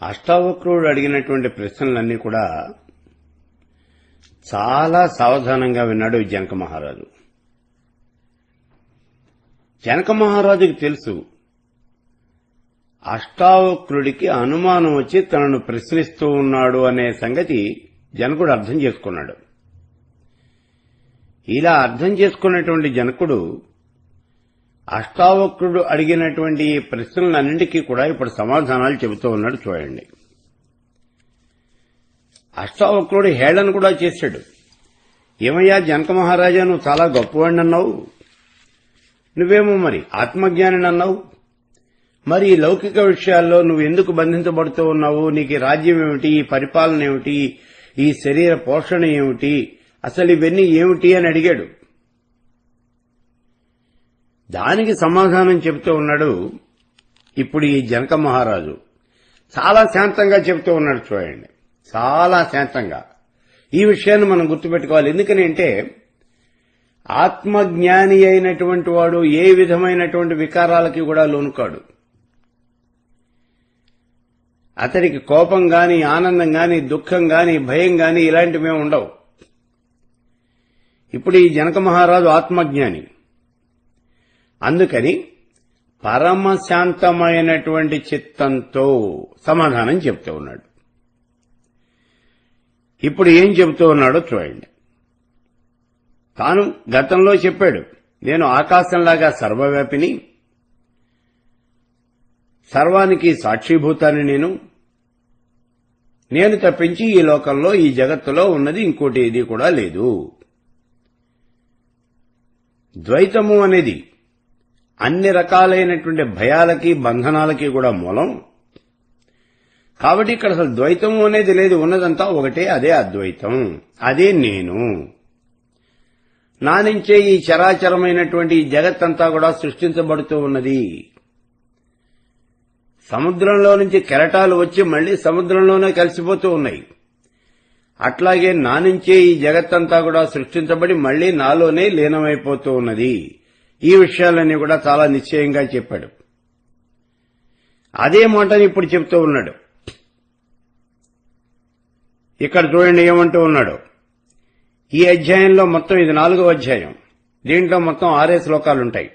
అష్టావక్రుడు అడిగినటువంటి ప్రశ్నలన్నీ కూడా చాలా సావధానంగా విన్నాడు జనక మహారాజు. జనక మహారాజుకి తెలుసు అష్టావక్రుడికి అనుమానం వచ్చి తనను ప్రశ్నిస్తూ ఉన్నాడు అనే సంగతి జనకుడు అర్థం చేసుకున్నాడు. ఇలా అర్థం చేసుకున్నటువంటి జనకుడు అష్టావక్రుడు అడిగినటువంటి ఈ ప్రశ్నలన్నింటికీ కూడా ఇప్పుడు సమాధానాలు చెబుతూ ఉన్నాడు. చూడండి, అష్టావక్రుడు హేళన కూడా చేశాడు. ఏమయ్యా జనక మహారాజా, నువ్వు చాలా గొప్పవాడిని అన్నావు, నువ్వేమో మరి ఆత్మజ్ఞానిని అన్నావు, మరి ఈ లౌకిక విషయాల్లో నువ్వు ఎందుకు బంధించబడుతూ ఉన్నావు? నీకు రాజ్యం ఏమిటి, ఈ పరిపాలన ఏమిటి, ఈ శరీర పోషణ ఏమిటి, అసలు ఇవన్నీ ఏమిటి అని అడిగాడు. దానికి సమాధానం చెబుతూ ఉన్నాడు ఇప్పుడు ఈ జనక మహారాజు. చాలా శాంతంగా చెబుతూ ఉన్నాడు. చూడండి, చాలా శాంతంగా. ఈ విషయాన్ని మనం గుర్తుపెట్టుకోవాలి. ఎందుకని అంటే ఆత్మజ్ఞాని అయినటువంటి వాడు ఏ విధమైనటువంటి వికారాలకి కూడా లోనుకాడు. అతడికి కోపం గాని, ఆనందం గాని, దుఃఖం గాని, భయం గాని ఇలాంటివే ఉండవు. ఇప్పుడు ఈ జనక మహారాజు ఆత్మజ్ఞాని, అందుకని పరమశాంతమైనటువంటి చిత్తంతో సమాధానం చెప్తూ ఉన్నాడు. ఇప్పుడు ఏం చెబుతూ ఉన్నాడో చూడండి. తాను గతంలో చెప్పాడు, నేను ఆకాశంలాగా సర్వవ్యాపిని, సర్వానికి సాక్షిభూతాన్ని, నేను తప్పించి ఈ లోకంలో, ఈ జగత్తులో ఉన్నది ఇంకోటి ఏది కూడా లేదు. ద్వైతము అనేది అన్ని రకాలైనటువంటి భయాలకి, బంధనాలకి కూడా మూలం. కాబట్టి ఇక్కడ అసలు ద్వైతము అనేది లేదు, ఉన్నదంతా ఒకటే, అదే అద్వైతం, అదే నేను. నా నుంచే ఈ చరాచరమైనటువంటి ఈ జగత్తంతా కూడా సృష్టించబడుతూ ఉన్నది. సముద్రంలో నుంచి కెరటాలు వచ్చి మళ్లీ సముద్రంలోనే కలిసిపోతూ ఉన్నాయి. అట్లాగే నా నుంచే ఈ జగత్తంతా కూడా సృష్టించబడి మళ్లీ నాలోనే లీనమైపోతూ ఉన్నది. ఈ విషయాలన్నీ కూడా చాలా నిశ్చయంగా చెప్పాడు. అదే మాటని ఇప్పుడు చెప్తూ ఉన్నాడు. ఇక్కడ చూడండి ఏమంటూ ఉన్నాడు. ఈ అధ్యాయంలో మొత్తం ఇది 4వ అధ్యాయం. దీంట్లో మొత్తం 6 శ్లోకాలుంటాయి.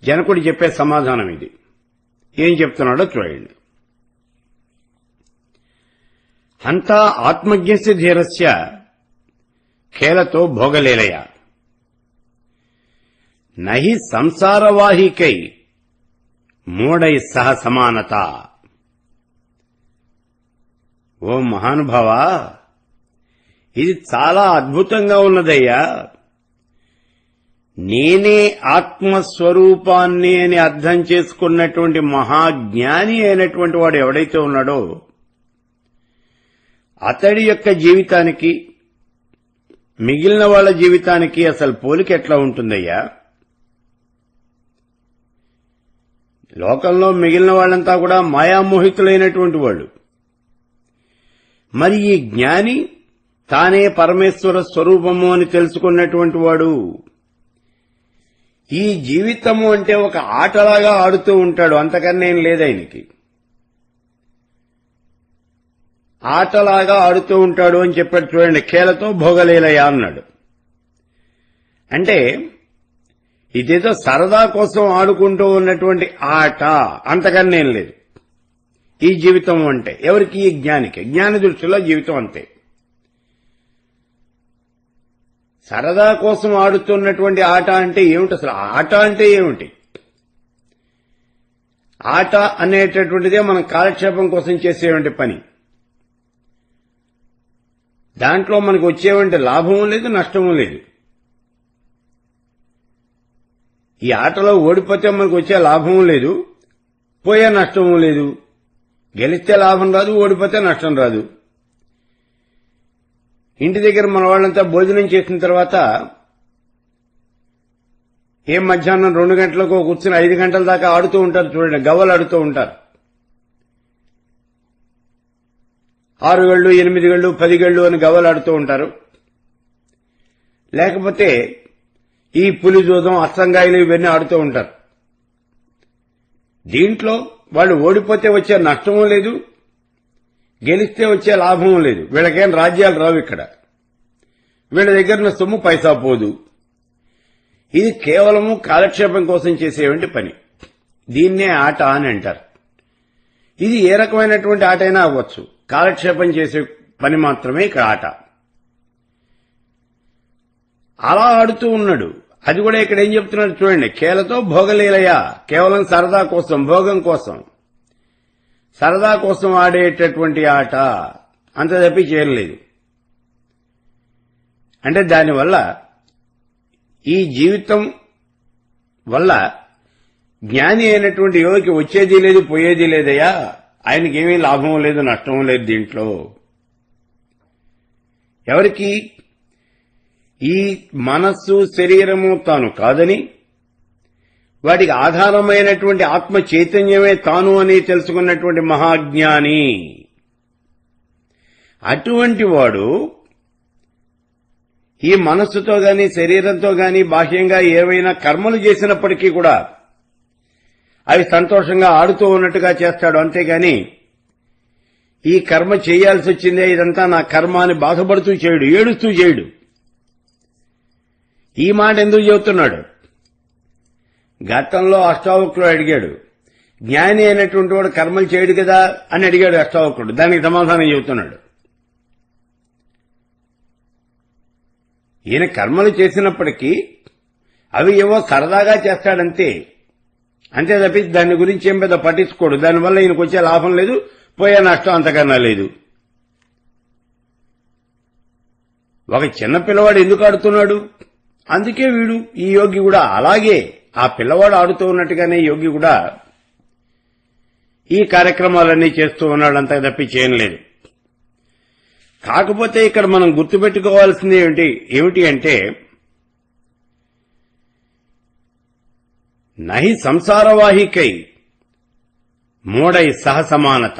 జనకుడు చెప్పే సమాధానం ఇది. ఏం చెప్తున్నాడో చూడండి. అంతా ఆత్మజ్ఞస్య ధీరస్య ఖేలతో భోగలీలయ నహి సంసారవాహికై మూఢై సహ సమానత. ఓ మహానుభావా, ఇది చాలా అద్భుతంగా ఉన్నదయ్యా. నేనే ఆత్మస్వరూపాన్ని అని అర్థం చేసుకున్నటువంటి మహాజ్ఞాని అయినటువంటి వాడు ఎవడైతే ఉన్నాడో అతడి యొక్క జీవితానికి మిగిలిన వాళ్ళ జీవితానికి అసలు పోలిక ఎట్లా ఉంటుందయ్యా? లోకంలో మిగిలిన వాళ్ళంతా కూడా మాయామోహితులైనటువంటి వాళ్ళు. మరి ఈ జ్ఞాని తానే పరమేశ్వర స్వరూపము అని తెలుసుకున్నటువంటి వాడు ఈ జీవితము అంటే ఒక ఆటలాగా ఆడుతూ ఉంటాడు, అంతకన్నా ఏం లేదు ఆయనకి. ఆటలాగా ఆడుతూ ఉంటాడు అని చెప్పాడు. చూడండి, ఖేలతో భోగలీలయ అన్నాడు. అంటే ఇదేదో సరదా కోసం ఆడుకుంటూ ఉన్నటువంటి ఆట, అంతకన్నా ఏం లేదు ఈ జీవితం అంటే. ఎవరికి? ఈ జ్ఞానికి. జ్ఞాని దృష్టిలో జీవితం అంతే. సరదా కోసం ఆడుతున్నటువంటి ఆట అంటే ఏమిటి? అసలు ఆట అంటే ఏమిటి? ఆట అనేటటువంటిదే మనం కాలక్షేపం కోసం చేసేటువంటి పని. దాంట్లో మనకు వచ్చేవంటి లాభము లేదు, నష్టము లేదు. ఈ ఆటలో ఓడిపోతే మనకు వచ్చే లాభము లేదు, పోయే నష్టము లేదు. గెలిస్తే లాభం రాదు, ఓడిపోతే నష్టం రాదు. ఇంటి దగ్గర మన వాళ్ళంతా భోజనం చేసిన తర్వాత మధ్యాహ్నం 2 గంటలకు కూర్చుని 5 గంటల దాకా ఆడుతూ ఉంటారు. చూడండి, గవ్వలు ఆడుతూ ఉంటారు. 6 గళ్ళు, 8 గళ్ళు, 10 గళ్ళు అని గవ్వలు ఆడుతూ ఉంటారు. లేకపోతే ఈ పులి జూదం, అస్తంగాయలు ఇవన్నీ ఆడుతూ ఉంటారు. దీంట్లో వాళ్ళు ఓడిపోతే వచ్చే నష్టమూ లేదు, గెలిస్తే వచ్చే లాభం లేదు. వీళ్ళకేం రాజ్యాలు రావు ఇక్కడ. వీళ్ళ దగ్గర సొమ్ము పైసా పోదు. ఇది కేవలము కాలక్షేపం కోసం చేసేటువంటి పని. దీన్నే ఆట అని అంటారు. ఇది ఏ రకమైనటువంటి ఆట అయినా అవ్వచ్చు. కాలక్షేపం చేసే పని మాత్రమే ఇక్కడ ఆట. అలా ఆడుతూ ఉన్నాడు. అది కూడా ఇక్కడ ఏం చెప్తున్నాడు చూడండి. కేలతో భోగలీలయ, కేవలం సరదా కోసం, భోగం కోసం, సరదా కోసం ఆడేటటువంటి ఆట, అంత తప్పి చేయలేదు. అంటే దానివల్ల ఈ జీవితం వల్ల జ్ఞాని అయినటువంటి యోగికి వచ్చేది లేదు, పోయేది లేదయ్యా. ఆయనకేమీ లాభం లేదు, నష్టం లేదు దీంట్లో. ఎవరికి? ఈ మనస్సు శరీరము తాను కాదని, వాటికి ఆధారమైనటువంటి ఆత్మ చైతన్యమే తాను అని తెలుసుకున్నటువంటి మహాజ్ఞాని. అటువంటి వాడు ఈ మనస్సుతో గాని శరీరంతో గాని బాహ్యంగా ఏవైనా కర్మలు చేసినప్పటికీ కూడా అవి సంతోషంగా ఆడుతూ ఉన్నట్టుగా చేస్తాడు. అంతేగాని ఈ కర్మ చేయాల్సి వచ్చిందే, ఇదంతా నా కర్మ అని బాధపడుతూ చేయడు, ఏడుస్తూ చేయడు. ఈ మాట ఎందుకు చెబుతున్నాడు? గతంలో అష్టావక్రుడు అడిగాడు, జ్ఞాని అయినటువంటి వాడు కర్మలు చేయడు కదా అని అడిగాడు అష్టావక్రుడు. దానికి సమాధానం చెబుతున్నాడు. ఈయన కర్మలు చేసినప్పటికీ అవి ఏవో సరదాగా చేస్తాడంతే, అంతే తప్పి దాని గురించి ఏం పెద్ద పట్టించుకోడు. దానివల్ల ఈయనకు వచ్చే లాభం లేదు, పోయే నష్టం అంతకన్నా లేదు. ఒక చిన్న పిల్లవాడు ఎందుకు ఆడుతున్నాడు? అందుకే వీడు, ఈ యోగి కూడా అలాగే ఆ పిల్లవాడు ఆడుతూ ఉన్నట్టుగానే యోగి కూడా ఈ కార్యక్రమాలన్నీ చేస్తూ ఉన్నాడు, అంత తప్పి చేయలేదు. కాకపోతే ఇక్కడ మనం గుర్తుపెట్టుకోవాల్సింది ఏమిటి అంటే, నహి సంసారవాహికై మూడై సహసమానత.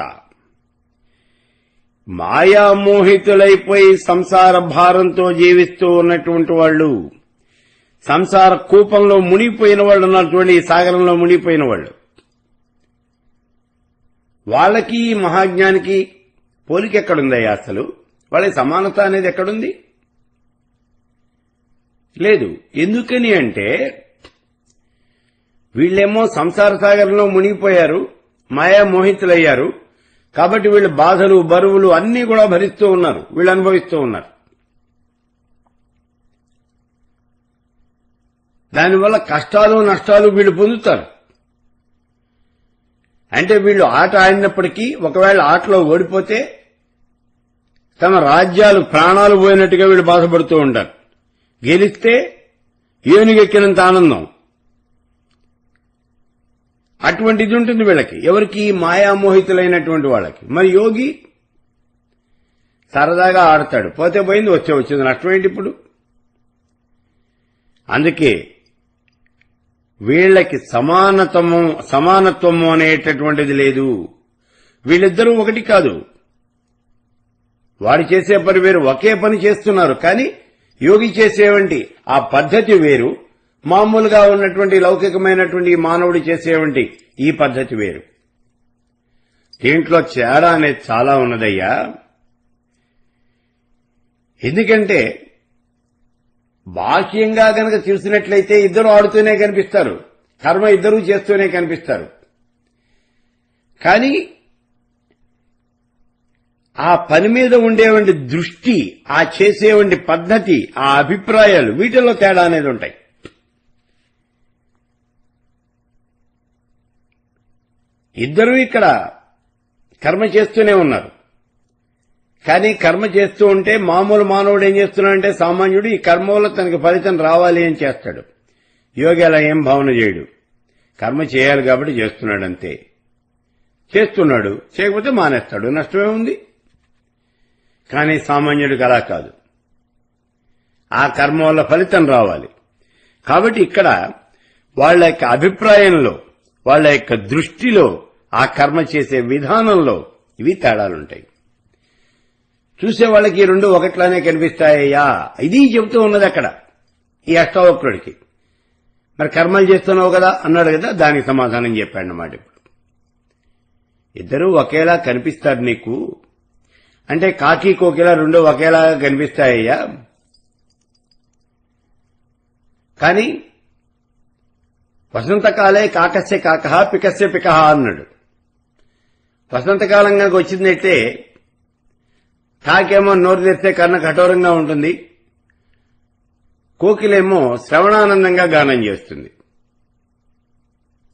మాయామోహితులైపోయి సంసార భారంతో జీవిస్తూ ఉన్నటువంటి వాళ్ళు, సంసార కూపంలో మునిగిపోయిన వాళ్ళు ఉన్నారు చూడండి, ఈ సాగరంలో మునిగిపోయిన వాళ్ళు, వాళ్ళకి ఈ మహాజ్ఞానికి పోలిక ఎక్కడుందయ్యా? అసలు వాళ్ళకి సమానత అనేది ఎక్కడుంది? లేదు. ఎందుకని అంటే వీళ్ళేమో సంసార సాగరంలో మునిగిపోయారు, మాయామోహితులయ్యారు. కాబట్టి వీళ్ళు బాధలు, బరువులు అన్నీ కూడా భరిస్తూ ఉన్నారు, వీళ్ళు అనుభవిస్తూ ఉన్నారు. దానివల్ల కష్టాలు, నష్టాలు వీళ్ళు పొందుతారు. అంటే వీళ్ళు ఆట ఆడినప్పటికీ ఒకవేళ ఆటలో ఓడిపోతే తమ రాజ్యాలు, ప్రాణాలు పోయినట్టుగా వీళ్ళు బాధపడుతూ ఉంటారు. గెలిస్తే ఏనుగెక్కినంత ఆనందం. అటువంటిది ఉంటుంది వీళ్ళకి. ఎవరికి? మాయామోహితులైనటువంటి వాళ్ళకి. మరి యోగి సరదాగా ఆడతాడు, పోతే పోయింది, వచ్చింది, నష్టం ఏంటి ఇప్పుడు? అందుకే వీళ్ళకి సమానత్వము అనేటటువంటిది లేదు. వీళ్ళిద్దరూ ఒకటి కాదు. వాడు చేసే పని వేరు, ఒకే పని చేస్తున్నారు. కానీ యోగి చేసేవంటి ఆ పద్ధతి వేరు, మామూలుగా ఉన్నటువంటి లౌకికమైనటువంటి మానవుడు చేసేవంటి ఈ పద్ధతి వేరు. దీంట్లో తేడా అనేది చాలా ఉన్నదయ్యా. ఎందుకంటే బాహ్యంగా గనక చూసినట్లయితే ఇద్దరు ఆడుతూనే కనిపిస్తారు, కర్మ ఇద్దరూ చేస్తూనే కనిపిస్తారు. కానీ ఆ పని మీద ఉండేవంటి దృష్టి, ఆ చేసేవంటి పద్ధతి, ఆ అభిప్రాయాలు, వీటిల్లో తేడా అనేది ఉంటాయి. ఇద్దరూ ఇక్కడ కర్మ చేస్తూనే ఉన్నారు. కానీ కర్మ చేస్తూ ఉంటే మామూలు మానవుడు ఏం చేస్తున్నాడంటే, సామాన్యుడు ఈ కర్మ వల్ల తనకి ఫలితం రావాలి అని చేస్తాడు. యోగి అలా ఏం భావన చేయడు. కర్మ చేయాలి కాబట్టి చేస్తున్నాడు అంతే. చేస్తున్నాడు, చేయకపోతే మానేస్తాడు, నష్టమే ఉంది. కానీ సామాన్యుడికి అలా కాదు, ఆ కర్మ వల్ల ఫలితం రావాలి. కాబట్టి ఇక్కడ వాళ్ళ యొక్క అభిప్రాయంలో, వాళ్ళ యొక్క దృష్టిలో, ఆ కర్మ చేసే విధానంలో ఇవి తేడాలుంటాయి. చూసే వాళ్ళకి ఈ రెండు ఒకట్లానే కనిపిస్తాయ్యా, ఇది చెబుతూ ఉన్నది అక్కడ ఈ అష్టావక్రుడికి. మరి కర్మలు చేస్తున్నావు కదా అన్నాడు కదా, దానికి సమాధానం చెప్పాడన్నమాట. ఇప్పుడు ఇద్దరూ ఒకేలా కనిపిస్తారు నీకు. అంటే కాకి కోకిల రెండు ఒకేలాగా కనిపిస్తాయ్యా. కానీ వసంతకాలే కాకస్య కాకః పికస్య పికః అన్నాడు. వసంతకాలంగా వచ్చిందంటే కాకేమో నోరు తెరిస్తే కన్న కఠోరంగా ఉంటుంది, కోకిలేమో శ్రవణానందంగా గానం చేస్తుంది.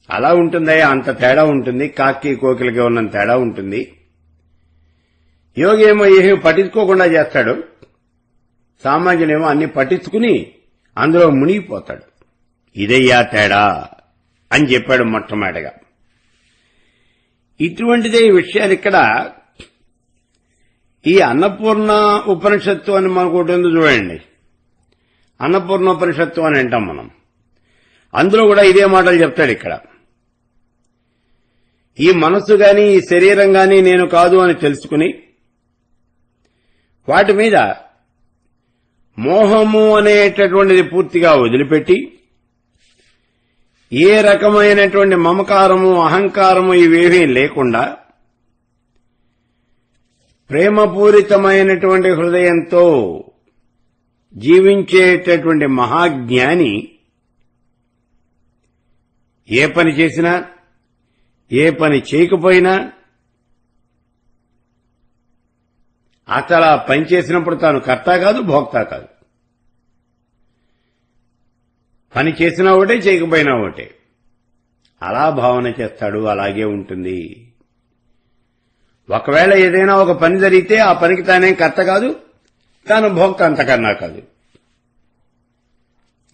అలా ఉంటుందయ్యా, అంత తేడా ఉంటుంది. కాకి కోకిలకి ఉన్నంత తేడా ఉంటుంది. యోగి ఏమో ఏమీ పట్టించుకోకుండా చేస్తాడు, సామాన్యులేమో అన్ని పట్టించుకుని అందులో మునిగిపోతాడు. ఇదయ్యా తేడా అని చెప్పాడు మొట్టమొదటిగా. ఇటువంటిదే ఈ విషయాలు ఇక్కడ ఈ అన్నపూర్ణ ఉపనిషత్తు అని మనకు ఒకటి ఉంది చూడండి. అన్నపూర్ణోపనిషత్తు అని అంటాం మనం. అందులో కూడా ఇదే మాటలు చెప్తాడు ఇక్కడ. ఈ మనస్సు గాని ఈ శరీరం గాని నేను కాదు అని తెలుసుకుని వాటి మీద మోహము అనేటటువంటిది పూర్తిగా వదిలిపెట్టి ఏ రకమైనటువంటి మమకారము అహంకారము ఇవేమీ లేకుండా ప్రేమపూరితమైనటువంటి హృదయంతో జీవించేటటువంటి మహాజ్ఞాని ఏ పని చేసినా ఏ పని చేయకపోయినా అసలు ఆ పని చేసినప్పుడు తాను కర్త కాదు భోక్త కాదు. పని చేసినా ఒకటే చేయకపోయినా ఒకటే అలా భావన చేస్తాడు. అలాగే ఉంటుంది. ఒకవేళ ఏదైనా ఒక పని జరిగితే ఆ పనికి తానేం కర్త కాదు, తాను భోక్త అంతకన్నా కాదు.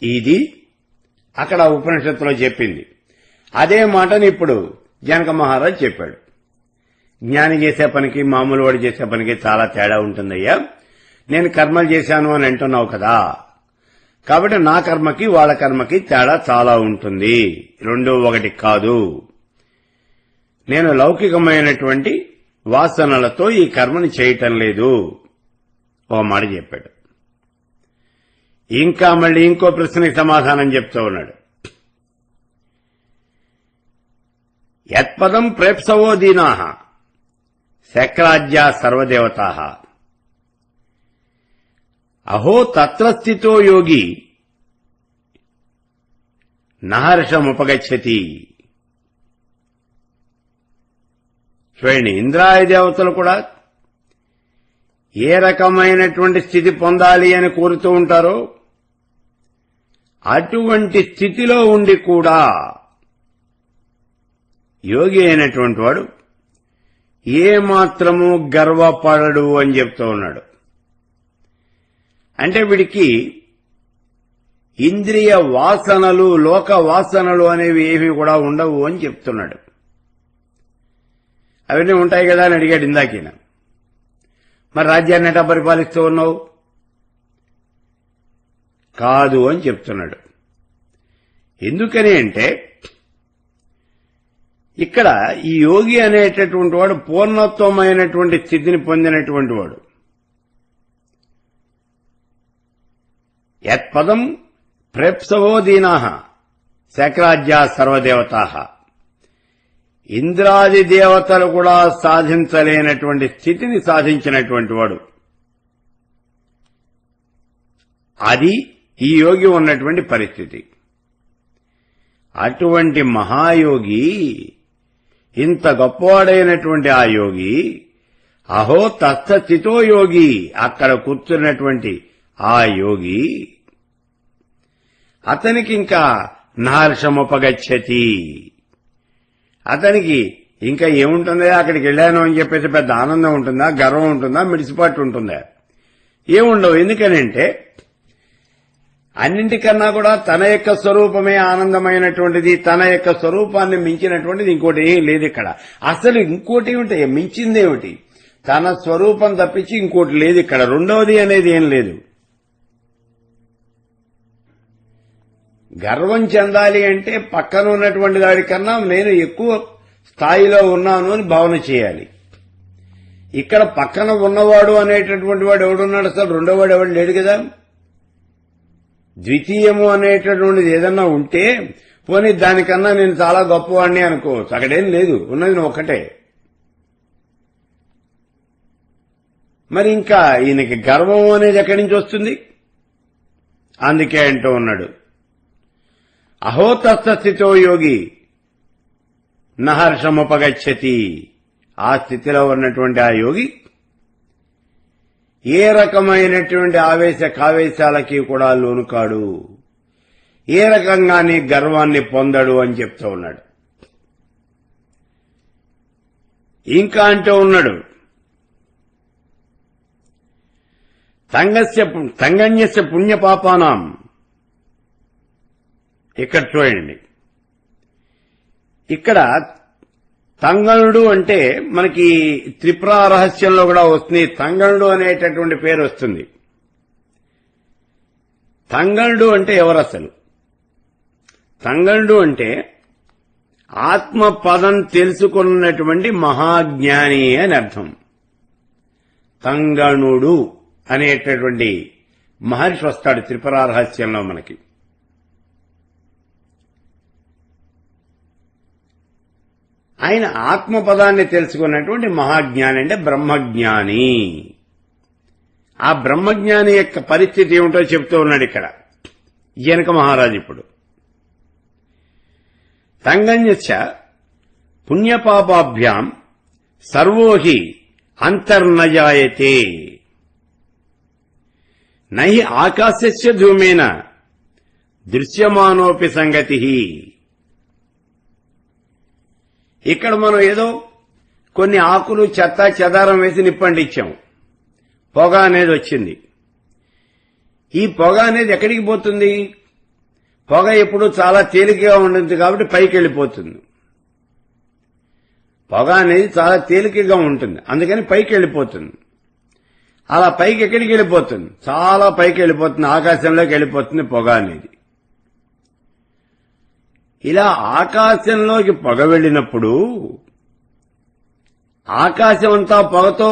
ఇది అక్కడ ఉపనిషత్తులో చెప్పింది. అదే మాటని ఇప్పుడు జనక మహారాజ్ చెప్పాడు. జ్ఞాని చేసే పనికి మామూలు వాడు చేసే పనికి చాలా తేడా ఉంటుందయ్యా. నేను కర్మలు చేశాను అని అంటున్నావు కదా, కాబట్టి నా కర్మకి వాళ్ళ కర్మకి తేడా చాలా ఉంటుంది. రెండు ఒకటి కాదు. నేను లౌకికమైనటువంటి వాసనలతో ఈ కర్మని చేయటం లేదు ఓ మాట చెప్పాడు. ఇంకా మళ్ళీ ఇంకో ప్రశ్నకి సమాధానం చెప్తూ ఉన్నాడు. యత్పదం ప్రేప్సవో దీనాః శక్రాజ్యా సర్వదేవతాః అహో తత్ర స్థితో యోగి నహర్షముపగచ్చతి. చూడండి, ఇంద్రాది దేవతలు కూడా ఏ రకమైనటువంటి స్థితి పొందాలి అని కోరుతూ ఉంటారో అటువంటి స్థితిలో ఉండి కూడా యోగి అయినటువంటి వాడు ఏమాత్రము గర్వపడడు అని చెప్తూ ఉన్నాడు. అంటే వీడికి ఇంద్రియ వాసనలు లోక వాసనలు అనేవి ఏమీ కూడా ఉండవు అని చెప్తున్నాడు. అవన్నీ ఉంటాయి కదా అని అడిగాడు ఇందాకేన. మరి రాజ్యాన్ని ఎటా పరిపాలిస్తూ ఉన్నావు? కాదు అని చెప్తున్నాడు. ఎందుకని అంటే ఇక్కడ ఈ యోగి అనేటటువంటి వాడు పూర్ణత్వమైనటువంటి స్థితిని పొందినటువంటి వాడు. యత్పదం ప్రేప్సవో దీనాః శక్రాజ్యా సర్వదేవతాః. ఇంద్రాది దేవతలు కూడా సాధించలేనటువంటి స్థితిని సాధించినటువంటి వాడు. అది ఈ యోగి ఉన్నటువంటి పరిస్థితి. అటువంటి మహాయోగి, ఇంత గొప్పవాడైనటువంటి ఆ యోగి, అహో తత్స్థితో యోగి, అక్కడ కూర్చున్నటువంటి ఆ యోగి, అతనికి ఇంకా నహర్షముపగచ్చతి. అతనికి ఇంకా ఏముంటుందా, అక్కడికి వెళ్ళాను అని చెప్పేసి పెద్ద ఆనందం ఉంటుందా, గర్వం ఉంటుందా, మిడిసిపాటు ఉంటుందా? ఏముండవు. ఎందుకనంటే అన్నింటికన్నా కూడా తన యొక్క స్వరూపమే ఆనందమైనటువంటిది. తన యొక్క స్వరూపాన్ని మించినటువంటిది ఇంకోటి ఏం లేదు ఇక్కడ. అసలు ఇంకోటి ఉంటాయి, మించిందేమిటి? తన స్వరూపం తప్పించి ఇంకోటి లేదు ఇక్కడ. రెండవది అనేది ఏం లేదు. గర్వం చెందాలి అంటే పక్కన ఉన్నటువంటి వాడికన్నా నేను ఎక్కువ స్థాయిలో ఉన్నాను అని భావన చేయాలి. ఇక్కడ పక్కన ఉన్నవాడు అనేటటువంటి వాడు ఎవడున్నాడు? అసలు రెండోవాడు ఎవడు లేడు కదా. ద్వితీయము అనేటటువంటిది ఏదన్నా ఉంటే పోనీ దానికన్నా నేను చాలా గొప్పవాడిని అనుకోవచ్చు. అక్కడేం లేదు, ఉన్నది ఒక్కటే. మరి ఇంకా ఈయనకి గర్వం అనేది ఎక్కడి నుంచి వస్తుంది? అందుకే అంటూ ఉన్నాడు, అహోతస్థితో యోగి నహర్షముపగచ్చతి. ఆ స్థితిలో ఉన్నటువంటి ఆ యోగి ఏ రకమైనటువంటి ఆవేశ కావేశాలకి కూడా లోను కాడు, ఏ రకంగానే గర్వాన్ని పొందడు అని చెప్తూ ఉన్నాడు. ఇంకా అంటూ ఉన్నాడు, తంగన్యస్య పుణ్యపాపానాం. ఇక్కడ చూడండి, ఇక్కడ తంగణుడు అంటే మనకి త్రిపుర రహస్యంలో కూడా వస్తుంది, తంగణుడు అనేటటువంటి పేరు వస్తుంది. తంగణుడు అంటే ఎవరు అసలు? తంగణుడు అంటే ఆత్మ పదం తెలుసుకున్నటువంటి మహాజ్ఞాని అని అర్థం. తంగణుడు అనేటటువంటి మహర్షి వస్తాడు త్రిపుర రహస్యంలో మనకి. ఆయన ఆత్మపదాన్ని తెలుసుకున్నటువంటి మహాజ్ఞాని అంటే బ్రహ్మజ్ఞాని. ఆ బ్రహ్మజ్ఞాని యొక్క పరిస్థితి ఏమిటో చెప్తూ ఉన్నాడు ఇక్కడ జనక మహారాజు. ఇప్పుడు తంగన్యస్య పుణ్యపాపాభ్యాం సర్వోహి అంతర్నజాయతే నహి ఆకాశస్య ధూమేన దృశ్యమానోపి సంగతి. ఇక్కడ మనం ఏదో కొన్ని ఆకులు చెత్త చెదారం వేసి నిప్పంటించాం, పొగ అనేది వచ్చింది. ఈ పొగ అనేది ఎక్కడికి పోతుంది? పొగ ఎప్పుడు చాలా తేలికగా ఉంటుంది కాబట్టి పైకి వెళ్ళిపోతుంది. పొగ అనేది చాలా తేలికగా ఉంటుంది, అందుకని పైకి వెళ్ళిపోతుంది. అలా పైకి ఎక్కడికి వెళ్ళిపోతుంది? చాలా పైకి వెళ్ళిపోతుంది, ఆకాశంలోకి వెళ్ళిపోతుంది పొగ అనేది. ఇలా ఆకాశంలోకి పొగ వెళ్ళినప్పుడు ఆకాశం అంతా పొగతో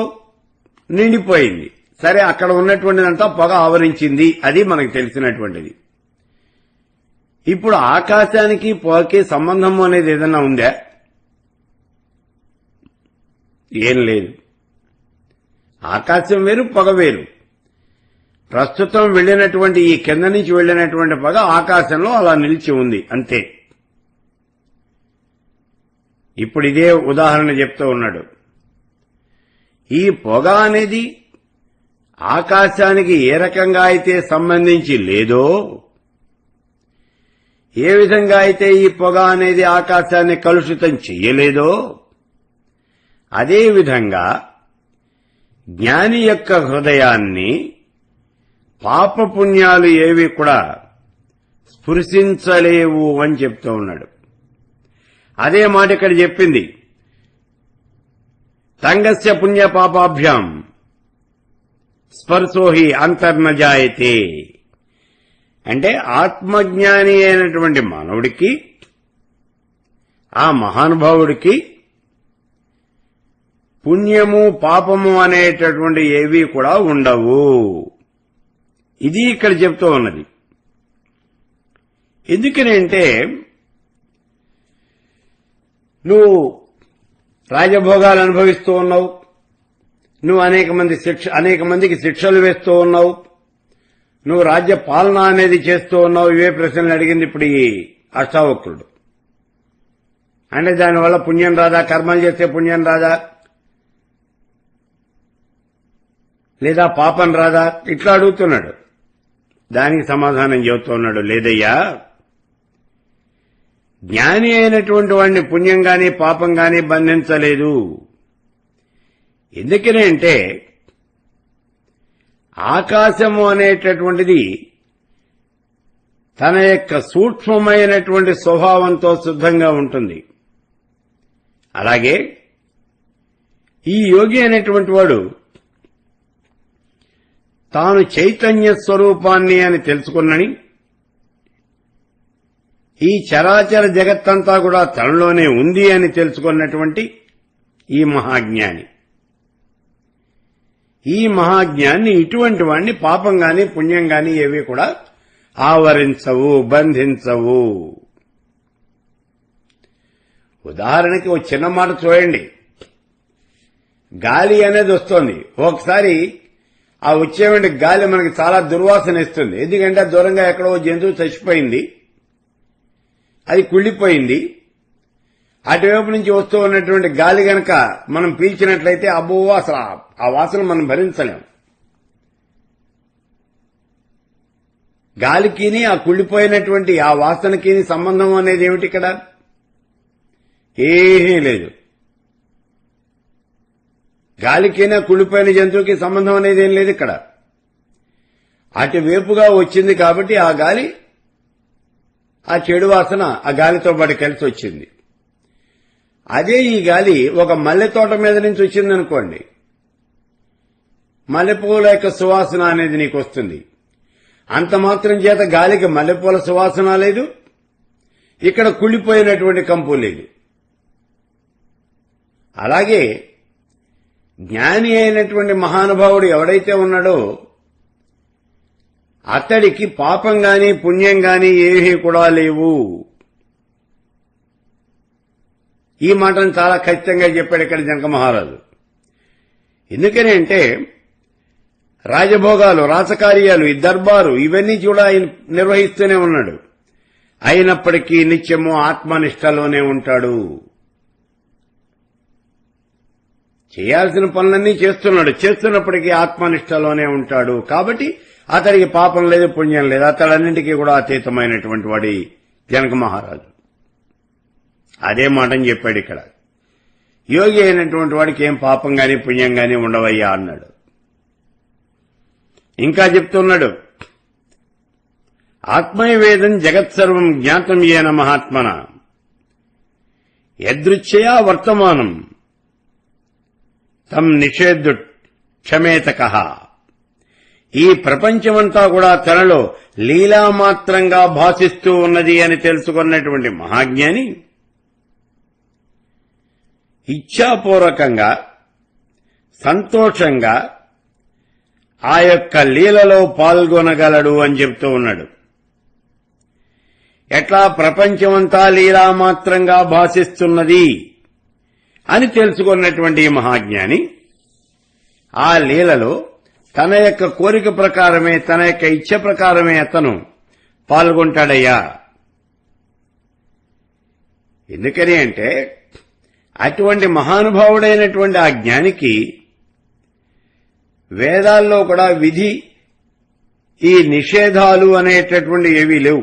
నిండిపోయింది. సరే, అక్కడ ఉన్నటువంటిదంతా పొగ ఆవరించింది, అది మనకు తెలిసినటువంటిది. ఇప్పుడు ఆకాశానికి పొగకి సంబంధం అనేది ఏదైనా ఉందా? ఏం లేదు. ఆకాశం వేరు, పొగ వేరు. ప్రస్తుతం వెళ్లినటువంటి ఈ కింద నుంచి వెళ్లినటువంటి పొగ ఆకాశంలో అలా నిలిచి ఉంది, అంతే. ఇప్పుడు ఇదే ఉదాహరణ చెప్తూ ఉన్నాడు. ఈ పొగ అనేది ఆకాశానికి ఏ రకంగా అయితే సంబంధించి లేదో, ఏ విధంగా అయితే ఈ పొగ అనేది ఆకాశాన్ని కలుషితం చెయ్యలేదో, అదేవిధంగా జ్ఞాని యొక్క హృదయాన్ని పాపపుణ్యాలు ఏవి కూడా స్పృశించలేవు అని చెప్తూ ఉన్నాడు. అదే మాట ఇక్కడ చెప్పింది, తంగస్య పుణ్య పాపాభ్యాం స్పర్శోహి అంతర్నజాయతే. అంటే ఆత్మజ్ఞాని అయినటువంటి మానవుడికి, ఆ మహానుభావుడికి పుణ్యము పాపము అనేటటువంటి ఏవీ కూడా ఉండవు. ఇది ఇక్కడ చెప్తూ ఉన్నది. ఎందుకనంటే నువ్వు రాజభోగాలు అనుభవిస్తూ ఉన్నావు, నువ్వు అనేక మందికి శిక్షలు వేస్తూ ఉన్నావు, నువ్వు రాజ్య పాలన అనేది చేస్తూ ఉన్నావు. ఇవే ప్రశ్నలు అడిగింది ఇప్పుడు ఈ అష్టావక్రుడు. అంటే దానివల్ల పుణ్యం రాదా? కర్మలు చేస్తే పుణ్యం రాదా? లేదా పాపం రాదా? ఇట్లా అడుగుతున్నాడు. దానికి సమాధానం చెబుతూ ఉన్నాడు, లేదయ్యా, జ్ఞాని అయినటువంటి వాడిని పుణ్యం గాని పాపం గాని బంధించలేదు. ఎందుకని అంటే ఆకాశము అనేటటువంటిది తన యొక్క సూక్ష్మమైనటువంటి స్వభావంతో సిద్ధంగా ఉంటుంది. అలాగే ఈ యోగి అనేటువంటి వాడు తాను చైతన్య స్వరూపాన్ని అని తెలుసుకున్నని, ఈ చరాచర జగత్తంతా కూడా తనలోనే ఉంది అని తెలుసుకున్నటువంటి ఈ మహాజ్ఞాని. ఈ మహాజ్ఞాన్ని ఇటువంటి వాణ్ణి పాపం గాని పుణ్యం గాని ఏవి కూడా ఆవరించవు, బంధించవు. ఉదాహరణకి ఓ చిన్న మాట చూడండి. గాలి అనేది వస్తోంది, ఒకసారి ఆ వచ్చేవంటి గాలి మనకి చాలా దుర్వాసన ఇస్తుంది. ఎందుకంటే దూరంగా ఎక్కడో జంతువు చచ్చిపోయింది, అది కుళ్ళిపోయింది. అటువైపు నుంచి వస్తూ ఉన్నటువంటి గాలి గనక మనం పీల్చినట్లయితే అబ్బో అసలు ఆ వాసన మనం భరించలేం. గాలికిని ఆ కుళ్ళిపోయినటువంటి ఆ వాసనకి సంబంధం అనేది ఏమిటి? ఇక్కడ ఏమీ లేదు. గాలికైనా కుళ్ళిపోయిన జంతువుకి సంబంధం అనేది ఏం లేదు ఇక్కడ. అటువైపుగా వచ్చింది కాబట్టి ఆ గాలి, ఆ చెడు వాసన ఆ గాలితో పాటు కలిసి వచ్చింది. అదే ఈ గాలి ఒక మల్లె తోట మీద నుంచి వచ్చిందనుకోండి, మల్లెపూల యొక్క సువాసన అనేది నీకు వస్తుంది. అంత మాత్రం చేత గాలికి మల్లెపూల సువాసన లేదు, ఇక్కడ కుళ్ళిపోయినటువంటి కంపు లేదు. అలాగే జ్ఞాని అయినటువంటి మహానుభావుడు ఎవడైతే ఉన్నాడో అతడికి పాపం గాని పుణ్యం గాని ఏమీ కూడా లేవు. ఈ మాటను చాలా ఖచ్చితంగా చెప్పాడు ఇక్కడ జనక మహారాజు. ఎందుకని అంటే రాజభోగాలు, రాసకార్యాలు, ఈ దర్బారు ఇవన్నీ కూడా ఆయన నిర్వహిస్తూనే ఉన్నాడు. అయినప్పటికీ నిత్యము ఆత్మనిష్టలోనే ఉంటాడు. చేయాల్సిన పనులన్నీ చేస్తున్నాడు, చేస్తున్నప్పటికీ ఆత్మనిష్టలోనే ఉంటాడు. కాబట్టి అతడికి పాపం లేదు, పుణ్యం లేదు, అతడన్నింటికీ కూడా అతీతమైనటువంటి వాడి జనక మహారాజు. అదే మాటని చెప్పాడు ఇక్కడ. యోగి అయినటువంటి వాడికి ఏం పాపం గాని పుణ్యం గాని ఉండవయ్యా అన్నాడు. ఇంకా చెప్తున్నాడు, ఆత్మైవేదం జగత్సర్వం జ్ఞాతం ఏన మహాత్మన యదృచ్ఛయా వర్తమానం తం నిషేధు క్షమేతకః. ఈ ప్రపంచమంతా కూడా తనలో లీలామాత్రంగా భాసిస్తూ ఉన్నది అని తెలుసుకున్నటువంటి మహాజ్ఞాని ఇచ్ఛాపూర్వకంగా సంతోషంగా ఆ యొక్క లీలలో పాల్గొనగలడు అని చెప్తూ ఉన్నాడు. ఎట్లా ప్రపంచమంతా లీలామాత్రంగా భాసిస్తున్నది అని తెలుసుకున్నటువంటి మహాజ్ఞాని ఆ లీలలో తన యొక్క కోరిక ప్రకారమే, తన యొక్క ఇచ్ఛ ప్రకారమే అతను పాల్గొంటాడయ్యా. ఎందుకని అంటే అటువంటి మహానుభావుడైనటువంటి ఆ జ్ఞానికి వేదాల్లో కూడా విధి, ఈ నిషేధాలు అనేటటువంటి ఏవీ లేవు.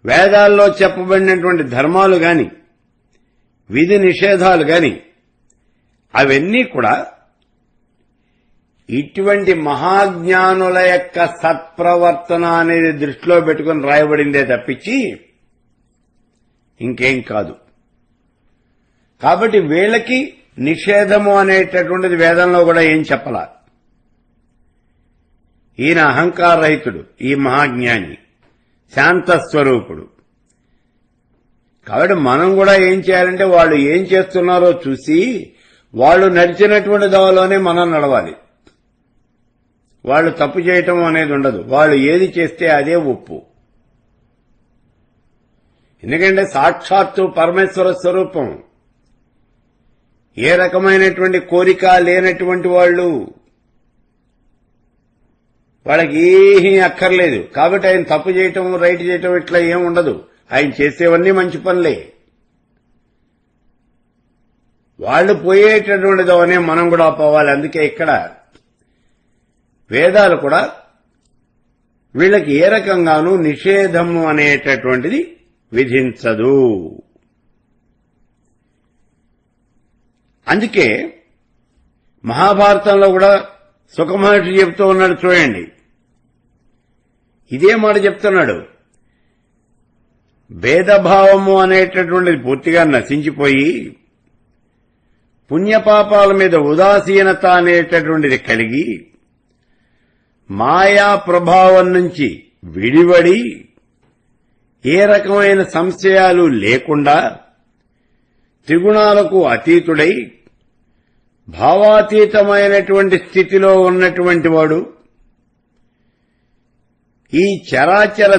వేదాల్లో చెప్పబడినటువంటి ధర్మాలు గాని, విధి నిషేధాలు గాని అవన్నీ కూడా ఇటువంటి మహాజ్ఞానుల యొక్క సత్ప్రవర్తన అనేది దృష్టిలో పెట్టుకుని రాయబడిందే తప్పించి ఇంకేం కాదు. కాబట్టి వీళ్ళకి నిషేధము అనేటటువంటిది వేదంలో కూడా ఏం చెప్పలా. ఈయన అహంకారరహితుడు, ఈ మహాజ్ఞాని శాంతస్వరూపుడు. కాబట్టి మనం కూడా ఏం చేయాలంటే వాళ్ళు ఏం చేస్తున్నారో చూసి వాళ్ళు నడిచినటువంటి దానిలోనే మనం నడవాలి. వాళ్ళు తప్పు చేయటం అనేది ఉండదు. వాళ్ళు ఏది చేస్తే అదే ఒప్పు. ఎందుకంటే సాక్షాత్తు పరమేశ్వర స్వరూపం. ఏ రకమైనటువంటి కోరిక లేనటువంటి వాళ్ళు, వాళ్ళకి ఏమీ అక్కర్లేదు. కాబట్టి ఆయన తప్పు చేయటం, రైట్ చేయటం ఇట్లా ఏం ఉండదు. ఆయన చేసేవన్నీ మంచి పనులే. వాళ్ళు పోయేటటువంటి దావనే మనం కూడా పోవాలి. అందుకే ఇక్కడ వేదాలు కూడా వీళ్ళకి ఏ రకంగానూ నిషేధము అనేటటువంటిది విధించదు. అందుకే మహాభారతంలో కూడా సుఖమహర్షి చెప్తూ ఉన్నాడు చూడండి. ఇదే మాట చెప్తున్నాడు. భేదభావము అనేటటువంటిది పూర్తిగా నశించిపోయి పుణ్యపాపాల మీద ఉదాసీనత అనేటటువంటిది కలిగి మాయా ప్రభావం నుంచి విడివడి ఏ రకమైన సంశయాలు లేకుండా త్రిగుణాలకు అతీతుడై భావాతీతమైనటువంటి స్థితిలో ఉన్నటువంటి వాడు ఈ చరాచర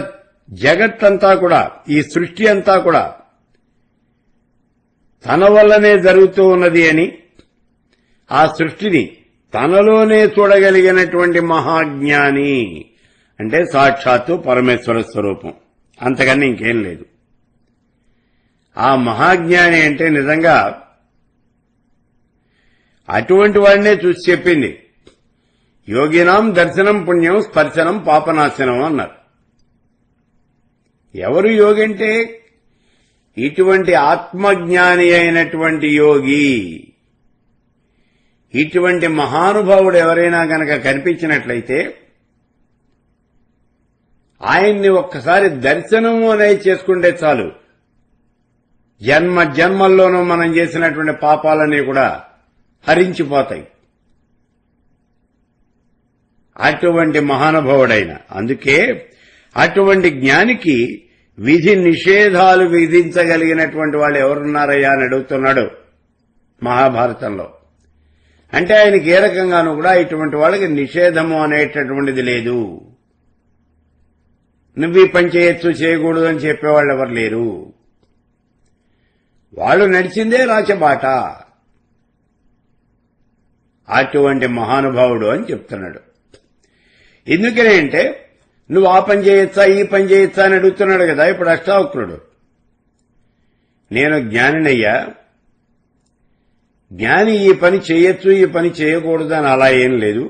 జగత్తంతా కూడా, ఈ సృష్టి అంతా కూడా తన వల్లనే జరుగుతూ ఉన్నది అని, ఆ సృష్టిని తనలోనే చూడగలిగినటువంటి మహాజ్ఞాని అంటే సాక్షాత్తు పరమేశ్వర స్వరూపం, అంతకన్నా ఇంకేం లేదు. ఆ మహాజ్ఞాని అంటే నిజంగా అటువంటి వాడినే చూసి చెప్పింది. యోగినాం దర్శనం పుణ్యం స్పర్శనం పాపనాశనం అన్నారు. ఎవరు యోగి అంటే ఇటువంటి ఆత్మజ్ఞాని అయినటువంటి యోగి. ఇటువంటి మహానుభావుడు ఎవరైనా గనక కనిపించినట్లయితే ఆయన్ని ఒక్కసారి దర్శనము అనేది చేసుకుంటే చాలు, జన్మ జన్మల్లోనూ మనం చేసినటువంటి పాపాలన్నీ కూడా హరించిపోతాయి. అటువంటి మహానుభావుడైన, అందుకే అటువంటి జ్ఞానికి విధి నిషేధాలు విధించగలిగినటువంటి వాళ్ళు ఎవరున్నారయ్యా అని అడుగుతున్నాడు మహాభారతంలో. అంటే ఆయనకి ఏ రకంగానూ కూడా ఇటువంటి వాళ్ళకి నిషేధము అనేటటువంటిది లేదు. నువ్వు ఈ పని చేయొచ్చు చేయకూడదు అని చెప్పేవాళ్ళు ఎవరు లేరు. వాళ్ళు నడిచిందే రాచబాట. అటువంటి మహానుభావుడు అని చెప్తున్నాడు. ఎందుకని అంటే నువ్వు ఆ పని చేయొచ్చా ఈ పని చేయొచ్చా అని అడుగుతున్నాడు కదా ఇప్పుడు అష్టావక్రుడు. నేను జ్ఞానినయ్యా, జ్ఞాని ఈ పని చేయొచ్చు ఈ పని చేయకూడదు అని అలా ఏం లేదు.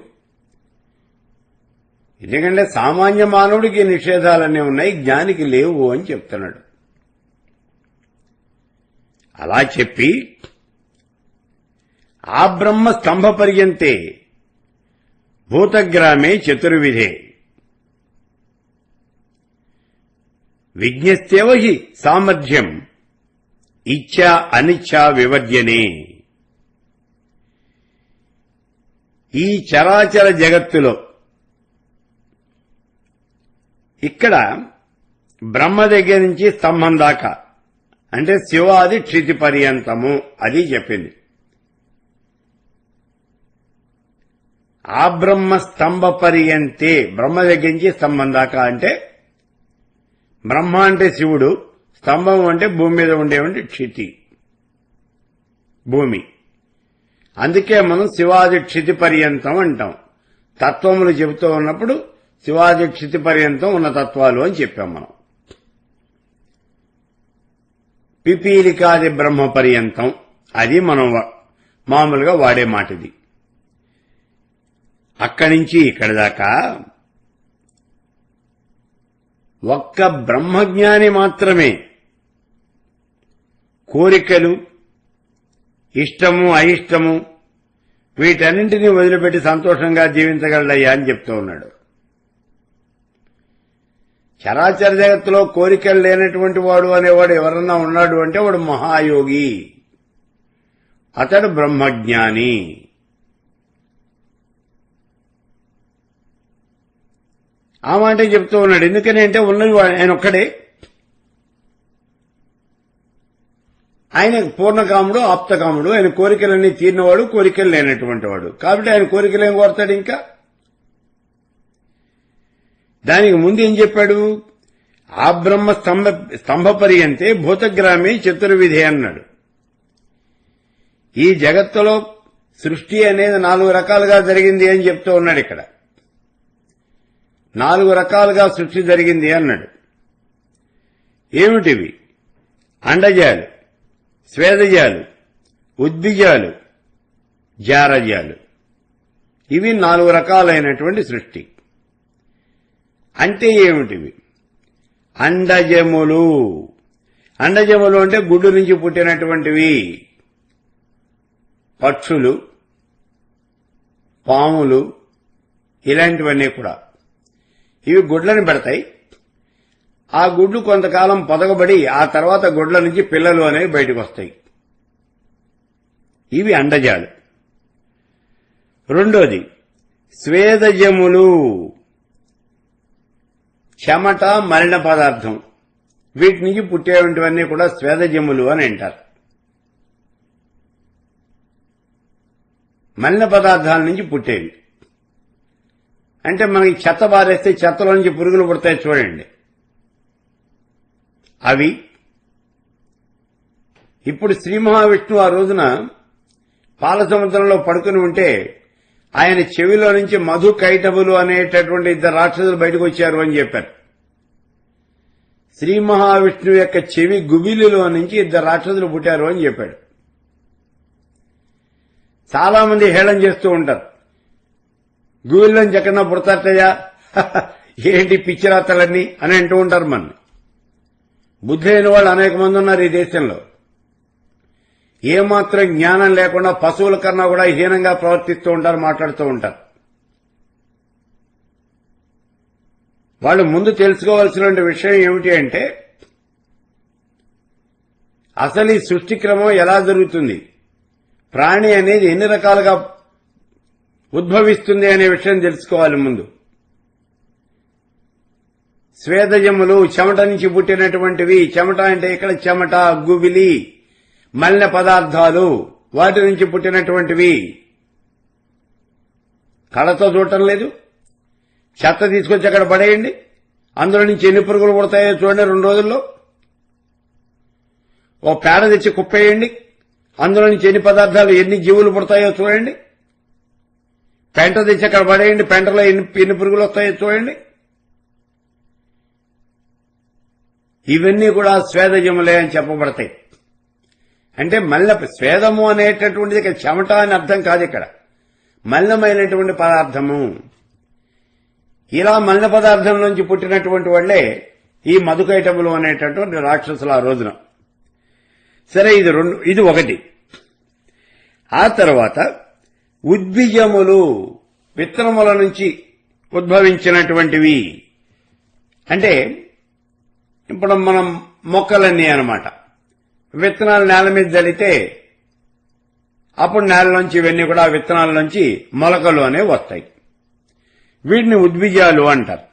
ఎందుకంటే సామాన్య మానవుడికి నిషేధాలన్నీ ఉన్నాయి, జ్ఞానికి లేవు అని చెప్తున్నాడు. అలా చెప్పి ఆ బ్రహ్మ స్తంభ పర్యంతే భూతగ్రామే చతుర్విధే విజ్ఞస్తేవ హి సామర్థ్యం ఇచ్ఛా అనిచ్ఛా వివర్జనే. ఈ చరాచర జగత్తులో ఇక్కడ బ్రహ్మ దగ్గర నుంచి స్తంభం దాకా అంటే శివాది క్షితి పర్యంతము అది చెప్పింది. ఆ బ్రహ్మ స్తంభ పర్యంతే, బ్రహ్మ దగ్గర నుంచి స్తంభం దాకా అంటే బ్రహ్మ అంటే శివుడు, స్తంభం అంటే భూమి మీద ఉండేవంటి క్షితి భూమి. అందుకే మనం శివాది క్షితి పర్యంతం అంటాం. తత్వములు చెబుతూ ఉన్నప్పుడు శివాది క్షితి పర్యంతం ఉన్న తత్వాలు అని చెప్పాం మనం. పిపీలికాది బ్రహ్మ పర్యంతం అది మనం మామూలుగా వాడే మాట ఇది. అక్కడి నుంచి ఇక్కడి దాకా ఒక్క బ్రహ్మజ్ఞాని మాత్రమే కోరికలు, ఇష్టము అయిష్టము వీటన్నింటినీ వదిలిపెట్టి సంతోషంగా జీవించగలడయ్యా అని చెప్తూ ఉన్నాడు. చరాచర జగత్తులో కోరికలు లేనటువంటి వాడు అనేవాడు ఎవరన్నా ఉన్నాడు అంటే వాడు మహాయోగి, అతడు బ్రహ్మజ్ఞాని. ఆ మాట చెప్తూ ఉన్నాడు. ఎందుకని అంటే ఉన్నది ఆయన ఒక్కడే. ఆయన పూర్ణకాముడు ఆప్తకాముడు, ఆయన కోరికలన్నీ తీరినవాడు, కోరికలు లేనటువంటి వాడు. కాబట్టి ఆయన కోరికలు ఏం కోరతాడు ఇంకా? దానికి ముందు ఏం చెప్పాడు? ఆ బ్రహ్మ స్తంభ పర్యంతే భూతగ్రామే చతుర్విధే అన్నాడు. ఈ జగత్తులో సృష్టి అనేది 4 రకాలుగా జరిగింది అని చెప్తూ ఉన్నాడు. ఇక్కడ 4 రకాలుగా సృష్టి జరిగింది అన్నాడు. ఏమిటివి? అండజాలు, స్వేదజాలు, ఉద్భిజాలు, జారజాలు. ఇవి 4 రకాలైనటువంటి సృష్టి. అంటే ఏమిటివి? అండజములు. అండజములు అంటే గుడ్డు నుంచి పుట్టినటువంటివి. పక్షులు, పాములు ఇలాంటివన్నీ కూడా ఇవి గుడ్లను పెడతాయి. ఆ గుడ్లు కొంతకాలం పొదగబడి ఆ తర్వాత గుడ్ల నుంచి పిల్లలు అనేవి బయటకు వస్తాయి. ఇవి అండజాలు. రెండోది స్వేదజములు, చెమట మలిన పదార్థం. వీటి నుంచి పుట్టేటువంటివన్నీ కూడా స్వేదజములు అని అంటారు. మలిన పదార్థాల నుంచి పుట్టేవి. అంటే మనకి చెత్త బారేస్తే చెత్తలో నుంచి పురుగులు పుడతాయి చూడండి, అవి. ఇప్పుడు శ్రీ మహావిష్ణువు ఆ రోజున పాల సముద్రంలో పడుకుని ఉంటే ఆయన చెవిలో నుంచి మధు కైటబులు అనేటటువంటి ఇద్దరు రాక్షసులు బయటకు వచ్చారు అని చెప్పారు. శ్రీ మహావిష్ణువు యొక్క చెవి గుబిలిలో నుంచి ఇద్దరు రాక్షసులు పుట్టారు అని చెప్పాడు. చాలా మంది హేళన చేస్తూ ఉంటారు, గుబిలిలోంచి ఎక్కడన్నా పుడతారటయ్యా, ఏంటి పిచ్చిరాతలన్నీ అని అంటూ ఉంటారు. మన బుద్ధి అయిన వాళ్ళు అనేక మంది ఉన్నారు ఈ దేశంలో. ఏమాత్రం జ్ఞానం లేకుండా పశువుల కన్నా కూడా హీనంగా ప్రవర్తిస్తూ ఉంటారు, మాట్లాడుతూ ఉంటారు. వాళ్ళు ముందు తెలుసుకోవాల్సిన విషయం ఏమిటి అంటే, అసలు ఈ సృష్టి క్రమం ఎలా జరుగుతుంది, ప్రాణి అనేది ఎన్ని రకాలుగా ఉద్భవిస్తుంది అనే విషయం తెలుసుకోవాలి ముందు. స్వేదజములు చెమట నుంచి పుట్టినటువంటివి. చెమట అంటే ఇక్కడ చెమట, గుబిలి, మలిన పదార్థాలు, వాటి నుంచి పుట్టినటువంటివి. కళతో చూడటం లేదు. చెత్త తీసుకొచ్చి అక్కడ పడేయండి, అందులో నుంచి ఎన్ని పురుగులు పుడతాయో చూడండి 2 రోజుల్లో. ఓ పేడ తెచ్చి కుప్పేయండి, అందులో నుంచి ఎన్ని పదార్థాలు, ఎన్ని జీవులు పుడతాయో చూడండి. పెంట తెచ్చి అక్కడ పడేయండి, పెంటలో ఎన్ని పురుగులు వస్తాయో చూడండి. ఇవన్నీ కూడా స్వేదజములే అని చెప్పబడతాయి. అంటే స్వేదము అనేటటువంటిది ఇక్కడ చెమట అని అర్థం కాదు, ఇక్కడ మలినమైనటువంటి పదార్థము. ఇలా మలిన పదార్థం నుంచి పుట్టినటువంటి వాళ్లే ఈ మధుకైటములు అనేటటువంటి రాక్షసులు ఆ రోజున. సరే, ఇది ఒకటి. ఆ తర్వాత ఉద్బీజములు, విత్తనముల నుంచి ఉద్భవించినటువంటివి. అంటే ఇప్పుడు మనం మొక్కలన్నీ అన్నమాట, విత్తనాలు నేల మీద జల్లితే అప్పుడు నేలలోంచి ఇవన్నీ కూడా విత్తనాల నుంచి మొలకలు అనేవి వస్తాయి. వీటిని ఉద్బీజాలు అంటారు.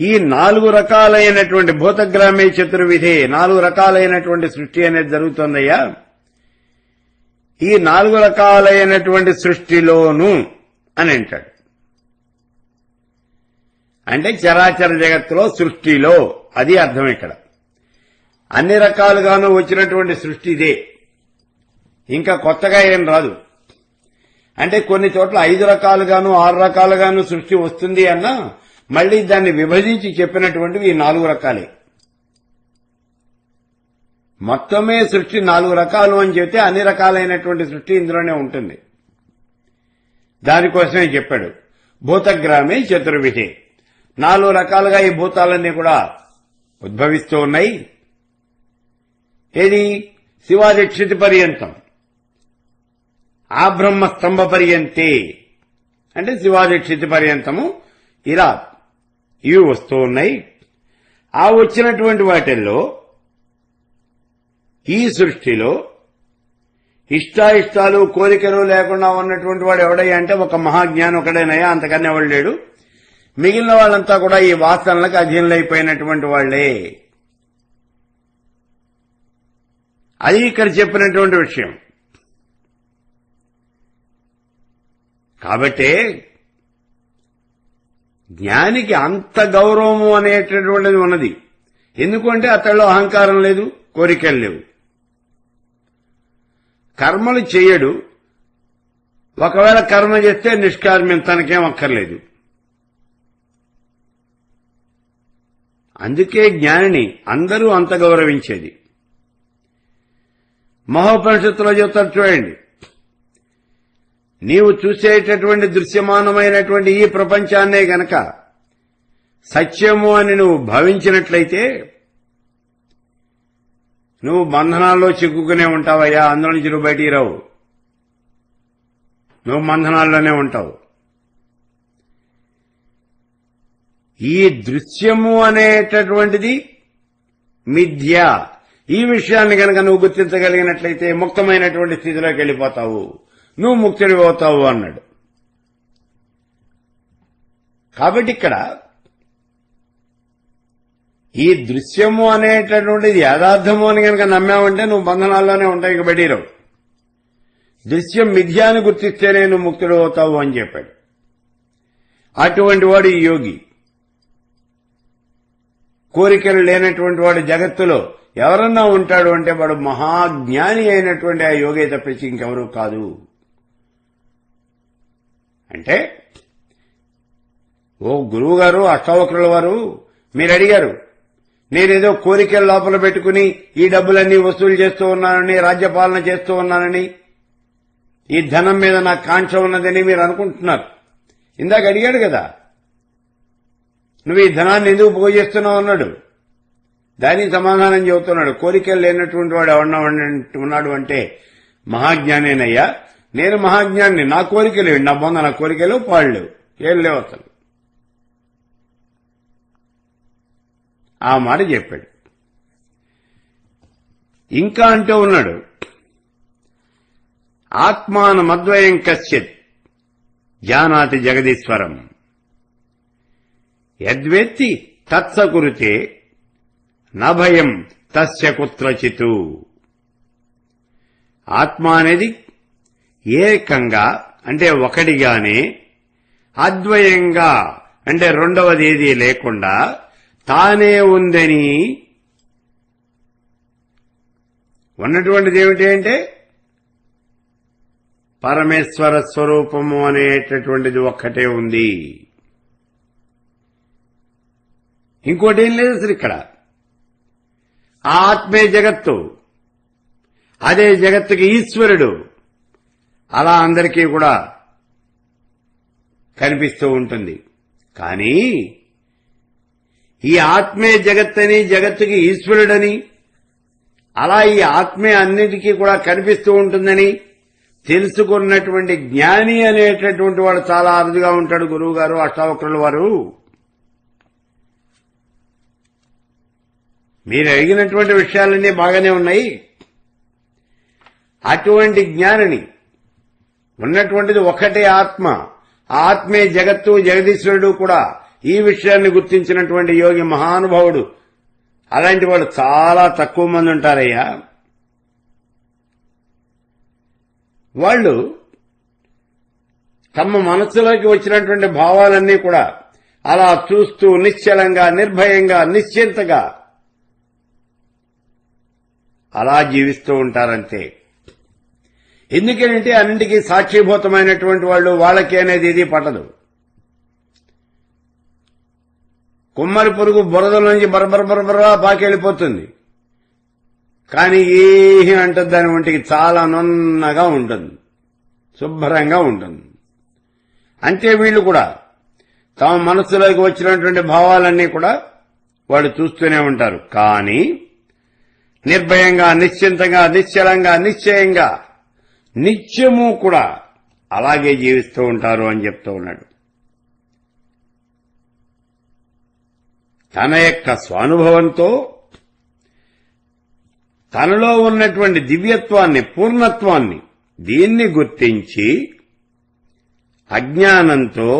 ఈ 4 రకాలైనటువంటి భూతగ్రామే చతుర్విధే, 4 రకాలైనటువంటి సృష్టి అనేది జరుగుతుందయ్యా. ఈ 4 రకాలైనటువంటి సృష్టిలోనూ అని అంటాడు. అంటే చరాచర జగత్తులో, సృష్టిలో, అది అర్థం ఇక్కడ. అన్ని రకాలుగానూ వచ్చినటువంటి సృష్టి ఇదే, ఇంకా కొత్తగా ఏం రాదు. అంటే కొన్ని చోట్ల 5 రకాలుగాను 6 రకాలుగాను సృష్టి వస్తుంది అన్నా మళ్లీ దాన్ని విభజించి చెప్పినటువంటివి ఈ 4 రకాలే. మొత్తమే సృష్టి 4 రకాలు అని చెప్తే అన్ని రకాలైనటువంటి సృష్టి ఇందులోనే ఉంటుంది. దానికోసమే చెప్పాడు భూతగ్రామే చతుర్విధే. 4 రకాలుగా ఈ భూతాలన్నీ కూడా ఉద్భవిస్తూ ఉన్నాయి. ఏది? శివాదిక్షితి పర్యంతం, ఆ బ్రహ్మ స్తంభ పర్యంతే, అంటే శివాదిక్షితి పర్యంతము ఇలా ఇవి వస్తూ ఉన్నాయి. ఆ వచ్చినటువంటి వాటిల్లో ఈ సృష్టిలో ఇష్టాయిష్టాలు కోరికలు లేకుండా ఉన్నటువంటి వాడు ఎవడయ్యా అంటే ఒక మహాజ్ఞాని ఒకడేనయ్యా, అంతకన్నా ఎవడు లేడు. మిగిలిన వాళ్ళంతా కూడా ఈ వాసనలకు అధీనులైపోయినటువంటి వాళ్లే. అది ఇక్కడ చెప్పినటువంటి విషయం. కాబట్టే జ్ఞానికి అంత గౌరవము అనేటటువంటిది ఉన్నది. ఎందుకంటే అతడిలో అహంకారం లేదు, కోరికలు లేవు, కర్మలు చేయడు. ఒకవేళ కర్మ చేస్తే నిష్కార్మ్యం, తనకేం అక్కర్లేదు. అందుకే జ్ఞానిని అందరూ అంత గౌరవించేది. మహోపనిషత్తులో చెప్తారు చూడండి, నీవు చూసేటటువంటి దృశ్యమానమైనటువంటి ఈ ప్రపంచాన్నే గనక సత్యము అని నువ్వు భావించినట్లయితే నువ్వు బంధనాల్లో చిక్కుకునే ఉంటావయ్యా, అందులో నుంచి నువ్వు బయటికి రావు, నువ్వు బంధనాల్లోనే ఉంటావు. ఈ దృశ్యము అనేటటువంటిది మిథ్య. ఈ విషయాన్ని గనక నువ్వు గుర్తించగలిగినట్లయితే ముక్తమైనటువంటి స్థితిలోకి వెళ్ళిపోతావు, నువ్వు ముక్తుడిపోతావు అన్నాడు. కాబట్టి ఇక్కడ ఈ దృశ్యము అనేటటువంటిది యథార్థము అని గనక నమ్మావంటే నువ్వు బంధనాల్లోనే ఉంటావు, ఇక బయటిరావు. దృశ్యం మిథ్యాన్ని గుర్తిస్తేనే నువ్వు ముక్తుడు అవుతావు అని చెప్పాడు. అటువంటి వాడు ఈ యోగి. కోరికలు లేనటువంటి వాడు జగత్తులో ఎవరన్నా ఉంటాడు అంటే వాడు మహాజ్ఞాని అయినటువంటి ఆ యోగి తప్పించి ఇంకెవరూ కాదు. అంటే ఓ గురువు గారు, అష్టావక్రుల వారు, మీరు అడిగారు, నేనేదో కోరికల లోపల పెట్టుకుని ఈ డబ్బులన్నీ వసూలు చేస్తూ ఉన్నానని, రాజ్యపాలన చేస్తూ ఉన్నానని, ఈ ధనం మీద నాకు కాంక్ష ఉన్నదని మీరు అనుకుంటున్నారు. ఇందాక అడిగాడు కదా, నువ్వు ఈ ధనాన్ని ఎందుకు పోగేస్తున్నావు అన్నాడు. దానికి సమాధానం చెబుతున్నాడు. కోరికలు లేనటువంటి వాడు ఎవడున్నాడు అంటే మహాజ్ఞానేనయ్యా, నేను మహాజ్ఞాని, నా కోరికలు నా బొంద, నా కోరికలు పాళ్ళు ఏం లేవు అసలు. ఆ మాట చెప్పాడు. ఇంకా అంటూ ఉన్నాడు, ఆత్మానమద్వయం కశ్చిత్ జానాతి జగదీశ్వరం యద్వేత్తి తత్సకురుతే నభయం తస్య కుత్రచితు. ఆత్మ అనేది ఏకంగా అంటే ఒకటిగానే, అద్వయంగా అంటే రెండవది ఏదీ లేకుండా తానే ఉందని, ఉన్నటువంటిది ఏమిటి అంటే పరమేశ్వర స్వరూపము అనేటటువంటిది ఒక్కటే ఉంది. ఇంకోటేం లేదు అసలు ఇక్కడ. ఆ ఆత్మే జగత్తు, అదే జగత్తుకి ఈశ్వరుడు. అలా అందరికీ కూడా కనిపిస్తూ ఉంటుంది. కానీ ఈ ఆత్మే జగత్తని, జగత్తుకి ఈశ్వరుడని, అలా ఈ ఆత్మే అన్నిటికీ కూడా కనిపిస్తూ ఉంటుందని తెలుసుకున్నటువంటి జ్ఞాని అనేటటువంటి వాడు చాలా అరుదుగా ఉంటాడు. గురువు గారు, అష్టావక్రుల వారు, మీరు అడిగినటువంటి విషయాలన్నీ బాగానే ఉన్నాయి. అటువంటి జ్ఞానిని, ఉన్నటువంటిది ఒక్కటే ఆత్మ, ఆ ఆత్మే జగత్తు, జగదీశ్వరుడు కూడా, ఈ విషయాన్ని గుర్తించినటువంటి యోగి మహానుభావుడు. అలాంటి వాళ్ళు చాలా తక్కువ మంది ఉంటారయ్యా. వాళ్ళు తమ మనస్సులోకి వచ్చినటువంటి భావాలన్నీ కూడా అలా చూస్తూ నిశ్చలంగా, నిర్భయంగా, నిశ్చింతగా అలా జీవిస్తూ ఉంటారంతే. ఎందుకంటే అన్నింటికీ సాక్షిభూతమైనటువంటి వాళ్ళు, వాళ్ళకి అనేది ఇది పట్టదు. కుమ్మరి పురుగు బురదల నుంచి బరబరబరబరా పాకెళ్ళిపోతుంది, కానీ ఏమీ అంటది, దాని ఒంటికి చాలా నున్నగా ఉంటుంది, శుభ్రంగా ఉంటుంది. అంతే వీళ్ళు కూడా తమ మనస్సులోకి వచ్చినటువంటి భావాలన్నీ కూడా వాళ్ళు చూస్తూనే ఉంటారు. కానీ నిర్భయంగా, నిశ్చింతంగా, నిశ్చలంగా, నిశ్చయంగా నిత్యము కూడా అలాగే జీవిస్తూ ఉంటారు అని చెప్తూ ఉన్నాడు. తన యొక్క స్వానుభవంతో తనలో ఉన్నటువంటి దివ్యత్వాన్ని, పూర్ణత్వాన్ని, దీన్ని గుర్తించి అజ్ఞానంతో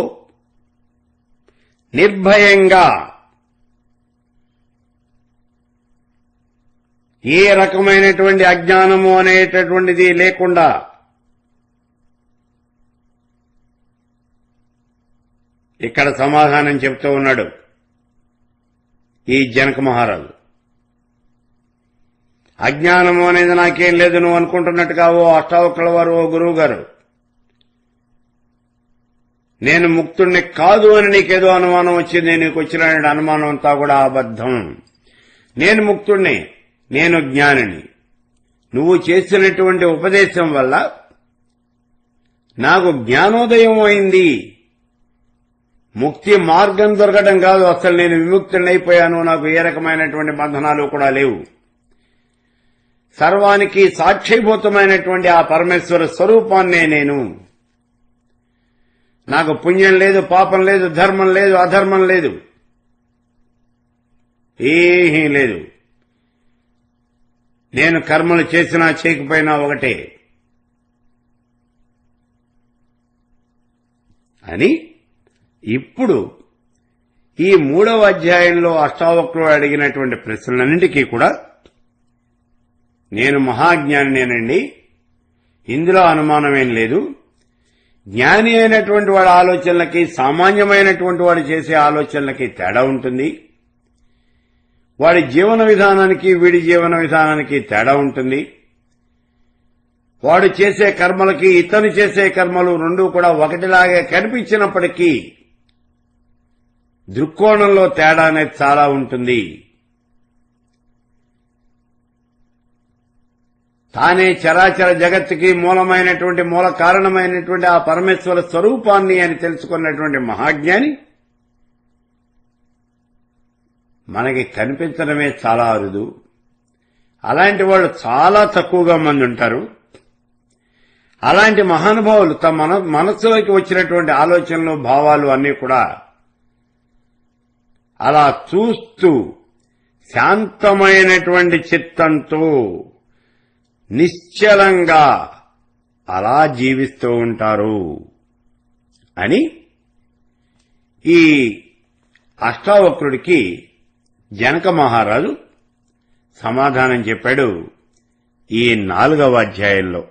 నిర్భయంగా, ఏ రకమైనటువంటి అజ్ఞానము అనేటటువంటిది లేకుండా ఇక్కడ సమాధానం చెప్తూ ఉన్నాడు ఈ జనక మహారాజు. అజ్ఞానము అనేది నాకేం లేదు నువ్వు అనుకుంటున్నట్టుగా ఓ అష్టావక్రుల వారు, ఓ గురువు గారు, నేను ముక్తుణ్ణి కాదు అని నీకేదో అనుమానం వచ్చింది. నీకు వచ్చిన అనుమానం అంతా కూడా అబద్ధం. నేను ముక్తుణ్ణి, నేను జ్ఞానిని. నువ్వు చేసినటువంటి ఉపదేశం వల్ల నాకు జ్ఞానోదయం అయింది. ముక్తి మార్గం దొరకడం కాదు, అసలు నేను విముక్తుడైపోయాను. నాకు ఏ రకమైనటువంటి బంధనాలు కూడా లేవు. సర్వానికి సాక్షిభూతమైనటువంటి ఆ పరమేశ్వర స్వరూపాన్నే నేను. నాకు పుణ్యం లేదు, పాపం లేదు, ధర్మం లేదు, అధర్మం లేదు, ఏమీ లేదు. నేను కర్మలు చేసినా చేయకపోయినా ఒకటే అని ఇప్పుడు ఈ 3వ అధ్యాయంలో అష్టావక్రుడు అడిగినటువంటి ప్రశ్నలన్నింటికీ కూడా నేను మహాజ్ఞానినేనండి, ఇందులో అనుమానమేం లేదు. జ్ఞాని అయినటువంటి వాడి ఆలోచనలకి, సామాన్యమైనటువంటి వాడు చేసే ఆలోచనలకి తేడా ఉంటుంది. వాడి జీవన విధానానికి, వీడి జీవన విధానానికి తేడా ఉంటుంది. వాడు చేసే కర్మలకి ఇతను చేసే కర్మలు రెండూ కూడా ఒకటిలాగే కనిపించినప్పటికీ దృక్కోణంలో తేడా అనేది చాలా ఉంటుంది. తానే చరాచర జగత్తుకి మూలమైనటువంటి మూల కారణమైనటువంటి ఆ పరమేశ్వర స్వరూపాన్ని అని తెలుసుకున్నటువంటి మహాజ్ఞాని మనకి కనిపించడమే చాలా అరుదు. అలాంటి వాళ్ళు చాలా తక్కువగా మంది ఉంటారు. అలాంటి మహానుభావులు తమ మనస్సులోకి వచ్చినటువంటి ఆలోచనలు భావాలు అన్నీ కూడా అలా చూస్తూ శాంతమైనటువంటి చిత్తంతో నిశ్చలంగా అలా జీవిస్తూ ఉంటారు అని ఈ అష్టావక్రుడికి జనక మహారాజు సమాధానం చెప్పాడు ఈ 4వ అధ్యాయంలో.